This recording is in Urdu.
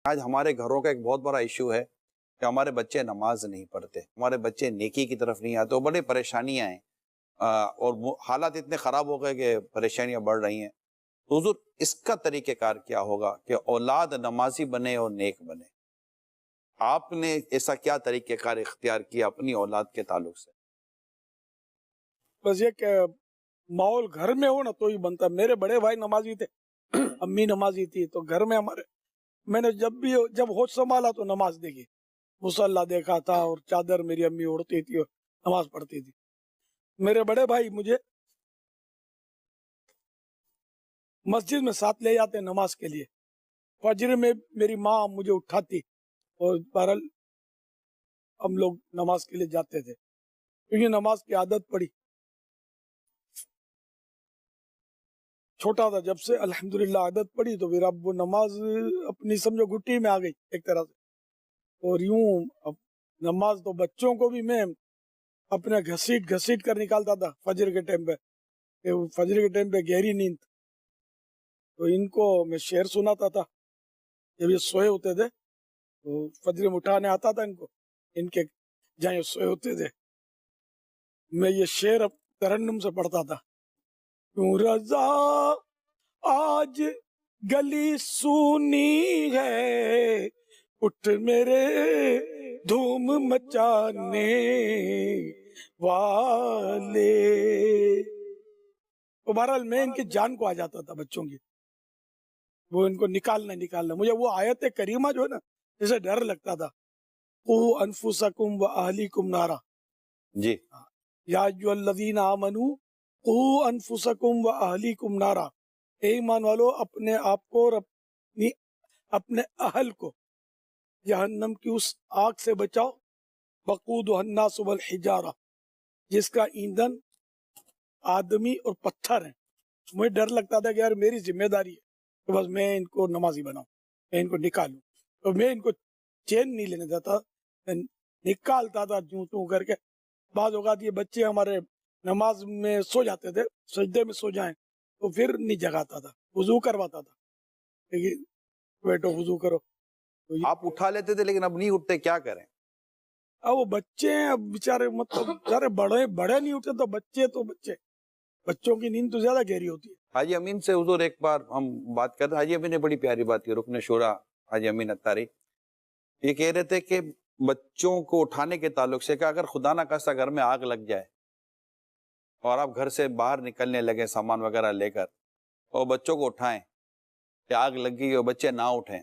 آج ہمارے گھروں کا ایک بہت بڑا ایشو ہے کہ ہمارے بچے نماز نہیں پڑھتے، ہمارے بچے نیکی کی طرف نہیں آتے، اور بڑے پریشانیاں ہیں، اور حالات اتنے خراب ہو گئے کہ پریشانیاں بڑھ رہی ہیں۔ تو حضور اس کا طریقہ کار کیا ہوگا کہ اولاد نمازی بنے اور نیک بنے؟ آپ نے ایسا کیا طریقہ کار اختیار کیا اپنی اولاد کے تعلق سے؟ بس یہ کہ ماحول گھر میں ہو نا تو ہی بنتا۔ میرے بڑے بھائی نمازی تھے، امی نمازی تھی، تو گھر میں ہمارے میں نے جب ہوش سنبھالا تو نماز دیکھی، مصلی دیکھا تھا، اور چادر میری امی اوڑھتی تھی اور نماز پڑھتی تھی۔ میرے بڑے بھائی مجھے مسجد میں ساتھ لے جاتے نماز کے لیے، فجر میں میری ماں مجھے اٹھاتی اور بہرحال ہم لوگ نماز کے لیے جاتے تھے، کیونکہ نماز کی عادت پڑی۔ چھوٹا تھا جب سے الحمدللہ عادت پڑی، تو پھر اب وہ نماز اپنی سمجھو گھٹی میں آ گئی ایک طرح سے۔ اور یوں اب نماز تو بچوں کو بھی میں اپنے گھسیٹ کر نکالتا تھا فجر کے ٹائم پہ، کہ فجر کے ٹائم پہ گہری نیند، تو ان کو میں شعر سناتا تھا جب یہ سوئے ہوتے تھے، تو فجر میں اٹھانے آتا تھا ان کو، ان کے جہاں یہ سوئے ہوتے تھے، میں یہ شعر اب ترنم سے پڑھتا تھا۔ کیوں رضا آج گلی سونی ہے، اٹھ میرے دھوم مچانے والے۔ تو بہرحال میں ان کی جان کو آ جاتا تھا بچوں کی، وہ ان کو نکالنا مجھے وہ آیت کریمہ جو ہے نا، جسے ڈر لگتا تھا، قوا انفسکم و اہلیکم نارا، جی، یا ایھا الذین آمنوا قوا انفسکم و اہلیکم نارا، اے ایمان والو اپنے آپ کو اور اپنے اہل کو جہنم کی اس آگ سے بچاؤ، وقودھا الناس والحجارہ، جس کا ایندھن آدمی اور پتھر ہیں۔ مجھے ڈر لگتا تھا کہ یار میری ذمہ داری ہے کہ بس میں ان کو نمازی بناؤں، میں ان کو نکالوں، تو میں ان کو چین نہیں لینے دیتا، میں نکالتا تھا چوں کر کے۔ بعض اوقات یہ بچے ہمارے نماز میں سو جاتے تھے، سجدے میں سو جائیں، تو پھر نہیں جگاتا تھا، وضو کرواتا تھا، لیکن بیٹو وضو کرو۔ تو آپ اٹھا لیتے تھے لیکن اب نہیں اٹھتے، کیا کریں؟ اب وہ بچے ہیں، اب بیچارے مطلب بیچارے بڑے نہیں اٹھتے، تو بچے بچوں کی نیند تو زیادہ گہری ہوتی ہے۔ حاجی امین سے حضور ایک بار ہم بات کرتے، حاجی امین نے بڑی پیاری بات کی، رکن شورا حاجی امین اتاری، یہ کہہ رہے تھے کہ بچوں کو اٹھانے کے تعلق سے کہ اگر خدا نہ خواستہ گھر میں آگ لگ جائے اور آپ گھر سے باہر نکلنے لگے سامان وغیرہ لے کر، اور بچوں کو اٹھائیں کہ آگ لگ گئی اور بچے نہ اٹھیں،